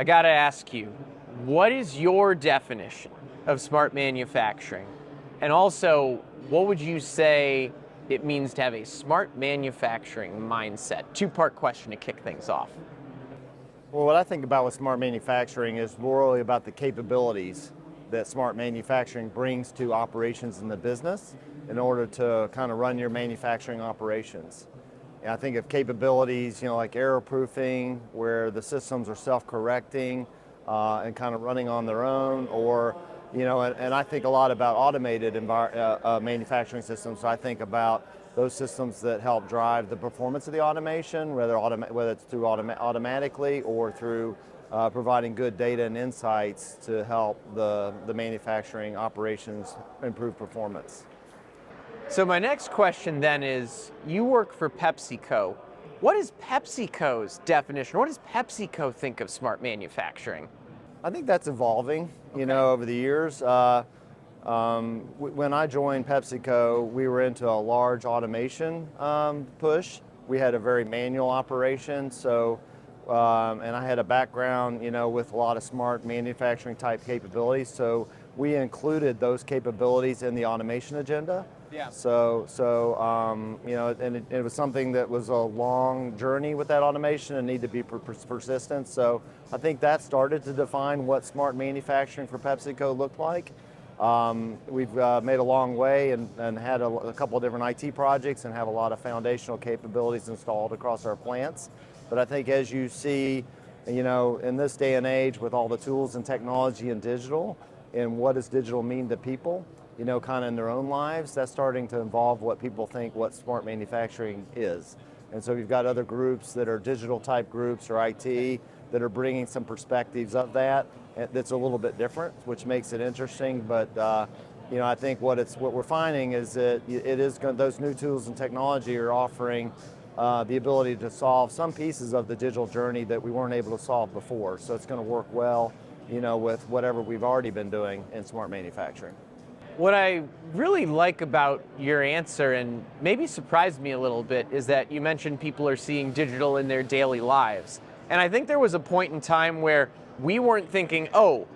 I gotta ask you, what is your definition of smart manufacturing? And also, what would you say it means to have a smart manufacturing mindset? Two-part question to kick things off. Well, what I think about with smart manufacturing is more really about the capabilities that smart manufacturing brings to operations in the business in order to kind of run your manufacturing operations. And I think of capabilities, like error proofing, where the systems are self-correcting and kind of running on their own, or, and I think a lot about automated manufacturing systems. So I think about those systems that help drive the performance of the automation, whether it's through automatically or through providing good data and insights to help the manufacturing operations improve performance. So my next question then is, you work for Pepsico. What is PepsiCo's definition? What does PepsiCo think of smart manufacturing? I think that's evolving, over the years. When I joined PepsiCo, we were into a large automation push. We had a very manual operation, so and I had a background, with a lot of smart manufacturing type capabilities. So we included those capabilities in the automation agenda. Yeah. And it was something that was a long journey with that automation and need to be persistent. So I think that started to define what smart manufacturing for PepsiCo looked like. We've made a long way and had a couple of different IT projects and have a lot of foundational capabilities installed across our plants. But I think as you see, in this day and age with all the tools and technology and digital, and what does digital mean to people, kind of in their own lives, that's starting to involve what people think what smart manufacturing is. And so we've got other groups that are digital type groups or IT that are bringing some perspectives of that that's a little bit different, which makes it interesting. But I think what we're finding is that those new tools and technology are offering the ability to solve some pieces of the digital journey that we weren't able to solve before. So it's going to work well, with whatever we've already been doing in smart manufacturing. What I really like about your answer, and maybe surprised me a little bit, is that you mentioned people are seeing digital in their daily lives. And I think there was a point in time where we weren't thinking, oh,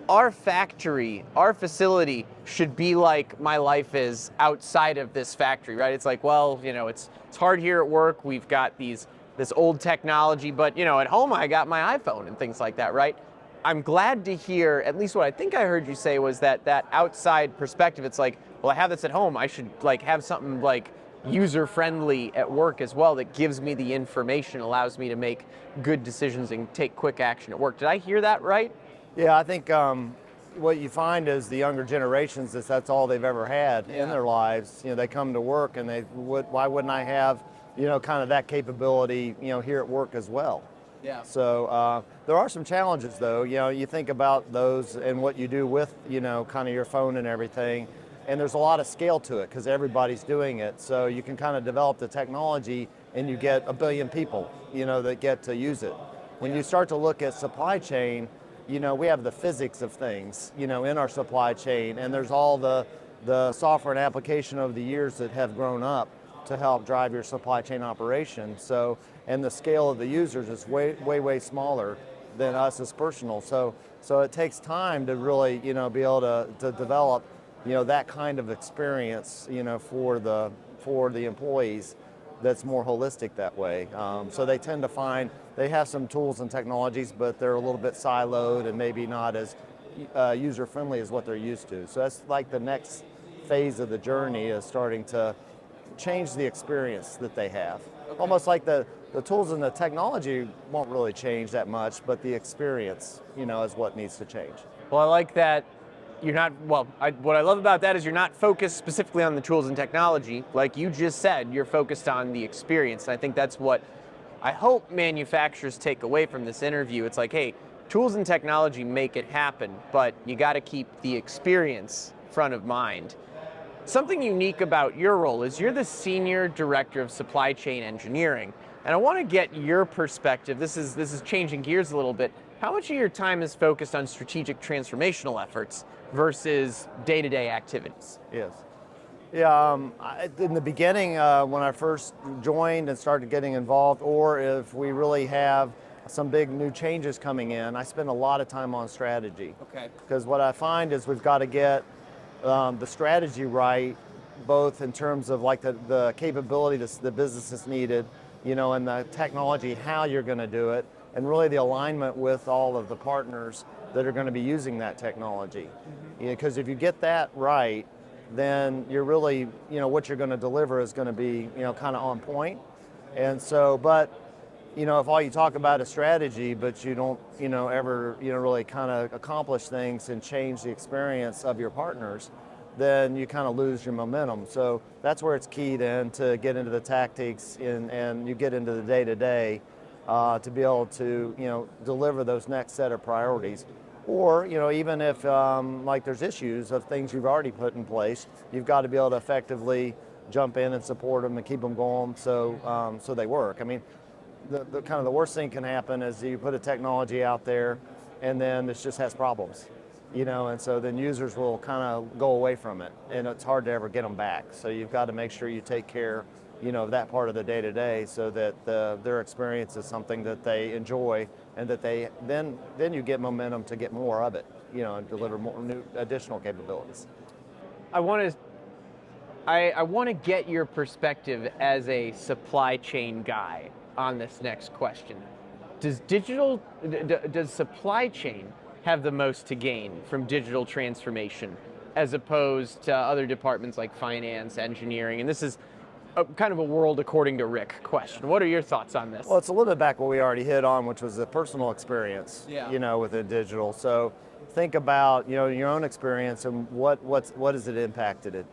our factory, our facility should be like my life is outside of this factory, right? It's like, well, it's hard here at work. We've got this old technology, but at home I got my iPhone and things like that, right? I'm glad to hear, at least what I think I heard you say was that outside perspective. It's like, well, I have this at home. I should have something user-friendly at work as well that gives me the information, allows me to make good decisions and take quick action at work. Did I hear that right? Yeah, I think what you find is the younger generations, that's all they've ever had in their lives. They come to work and why wouldn't I have, kind of that capability, here at work as well? Yeah. So there are some challenges though. You think about those and what you do with, kind of your phone and everything. And there's a lot of scale to it because everybody's doing it. So you can kind of develop the technology and you get 1 billion people, that get to use it. When you start to look at supply chain, we have the physics of things, in our supply chain, and there's all the software and application over the years that have grown up to help drive your supply chain operation. So, and the scale of the users is way, way, way smaller than us as personal. So it takes time to really, be able to develop, that kind of experience, for the employees that's more holistic that way. So they tend to find they have some tools and technologies, but they're a little bit siloed and maybe not as user-friendly as what they're used to. So that's like the next phase of the journey, is starting to change the experience that they have. Okay. Almost like the tools and the technology won't really change that much, but the experience, is what needs to change. Well, I like that. You're not, what I love about that is you're not focused specifically on the tools and technology. Like you just said, you're focused on the experience. And I think that's what I hope manufacturers take away from this interview. It's like, hey, tools and technology make it happen, but you got to keep the experience front of mind. Something unique about your role is you're the Senior Director of Supply Chain Engineering. And I want to get your perspective. This is changing gears a little bit. How much of your time is focused on strategic transformational efforts versus day-to-day activities? Yes. Yeah, in the beginning, when I first joined and started getting involved, or if we really have some big new changes coming in, I spend a lot of time on strategy. Okay. Because what I find is we've got to get the strategy right, both in terms of like the capability the business is needed, and the technology, how you're going to do it, and really the alignment with all of the partners that are going to be using that technology. Because if you get that right, then you're really, what you're going to deliver is going to be, kind of on point. And so, but, if all you talk about is strategy, but you don't, ever, really kind of accomplish things and change the experience of your partners, then you kind of lose your momentum. So that's where it's key then to get into the tactics and you get into the day-to-day to be able to, deliver those next set of priorities. Or, even if like there's issues of things you've already put in place, you've got to be able to effectively jump in and support them and keep them going so they work. I mean, the kind of the worst thing can happen is you put a technology out there and then this just has problems, and so then users will kind of go away from it and it's hard to ever get them back. So you've got to make sure you take care, of that part of the day-to-day so that their experience is something that they enjoy and that they then you get momentum to get more of it, and deliver more new additional capabilities. I want to get your perspective as a supply chain guy on this next question. Does supply chain have the most to gain from digital transformation as opposed to other departments like finance, engineering? And this is kind of a world according to Rick question. What are your thoughts on this? Well, it's a little bit back what we already hit on, which was the personal experience, within digital. So think about, your own experience and what has it impacted it?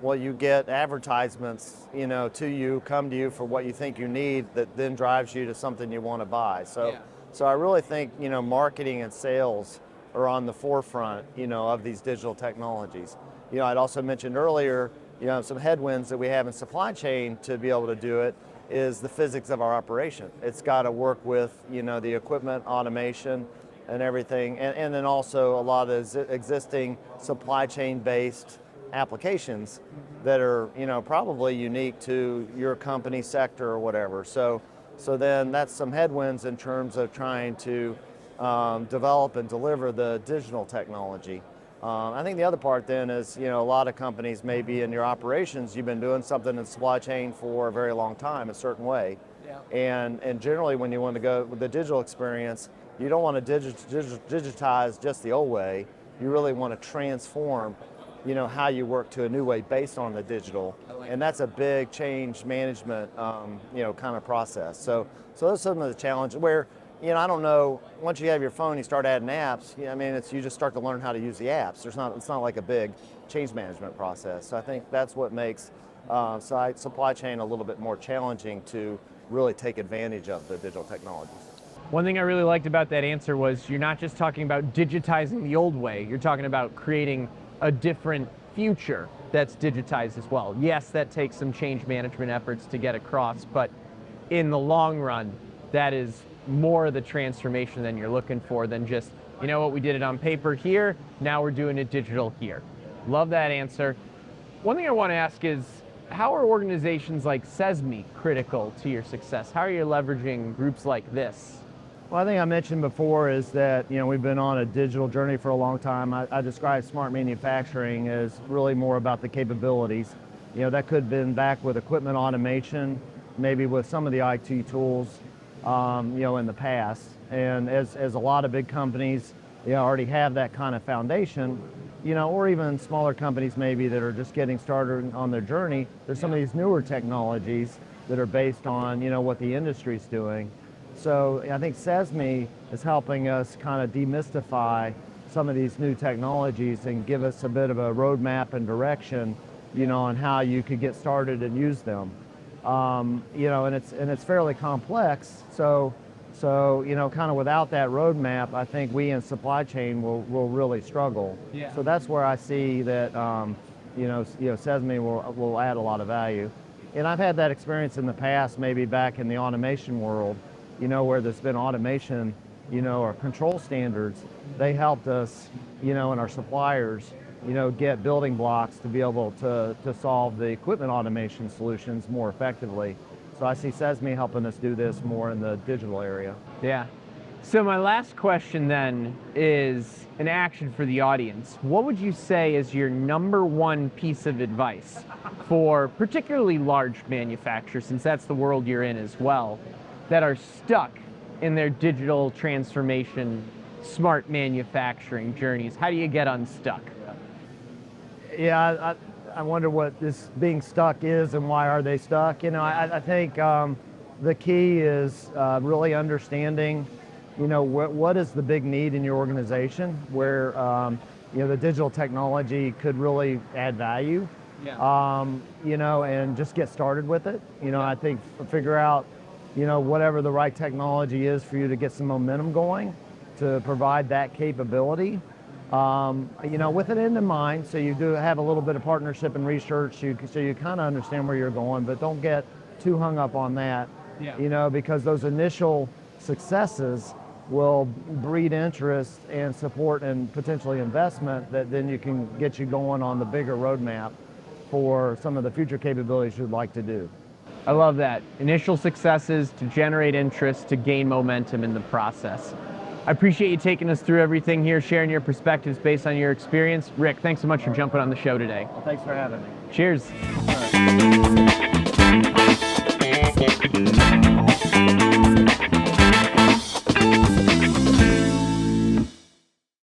Well, you get advertisements, come to you for what you think you need that then drives you to something you want to buy. So I really think, marketing and sales are on the forefront, of these digital technologies. I'd also mentioned earlier, some headwinds that we have in supply chain to be able to do it is the physics of our operation. It's got to work with, the equipment, automation, and everything, and then also a lot of existing supply chain-based applications that are, probably unique to your company sector or whatever. So then that's some headwinds in terms of trying to develop and deliver the digital technology. I think the other part then is, a lot of companies maybe in your operations, you've been doing something in supply chain for a very long time, a certain way. And generally when you want to go with the digital experience, you don't want to digitize just the old way. You really want to transform, how you work to a new way based on the digital. And that's a big change management, kind of process. So those are some of the challenges where, I don't know, once you have your phone, you start adding apps, you just start to learn how to use the apps. It's not like a big change management process. So I think that's what makes supply chain a little bit more challenging to really take advantage of the digital technologies. One thing I really liked about that answer was you're not just talking about digitizing the old way, you're talking about creating a different future that's digitized as well. Yes, that takes some change management efforts to get across, but in the long run, that is more of the transformation than you're looking for than just, we did it on paper here, now we're doing it digital here. Love that answer. One thing I want to ask is, how are organizations like CESMII critical to your success? How are you leveraging groups like this? Well, I think I mentioned before is that, we've been on a digital journey for a long time. I describe smart manufacturing as really more about the capabilities. That could have been back with equipment automation, maybe with some of the IT tools, in the past. And as a lot of big companies, already have that kind of foundation, or even smaller companies maybe that are just getting started on their journey, there's some of these newer technologies that are based on, what the industry's doing. So I think CESMII is helping us kind of demystify some of these new technologies and give us a bit of a roadmap and direction, on how you could get started and use them. And it's fairly complex. So kind of without that roadmap, I think we in supply chain will really struggle. So that's where I see that, CESMII will add a lot of value. And I've had that experience in the past, maybe back in the automation world, where there's been automation, or control standards. They helped us, and our suppliers, get building blocks to be able to solve the equipment automation solutions more effectively. So I see CESMII helping us do this more in the digital area. Yeah. So my last question then is an action for the audience. What would you say is your number one piece of advice for particularly large manufacturers, since that's the world you're in as well, that are stuck in their digital transformation, smart manufacturing journeys? How do you get unstuck? Yeah, I wonder what this being stuck is and why are they stuck. I think the key is really understanding, what is the big need in your organization where, the digital technology could really add value, and just get started with it. I think figure out, whatever the right technology is for you to get some momentum going to provide that capability. With an end in mind, so you do have a little bit of partnership and research, so you kind of understand where you're going, but don't get too hung up on that, because those initial successes will breed interest and support and potentially investment that then you can get you going on the bigger roadmap for some of the future capabilities you'd like to do. I love that. Initial successes to generate interest, to gain momentum in the process. I appreciate you taking us through everything here, sharing your perspectives based on your experience. Rick, thanks so much for jumping on the show today. Well, thanks for having me. Cheers. All right.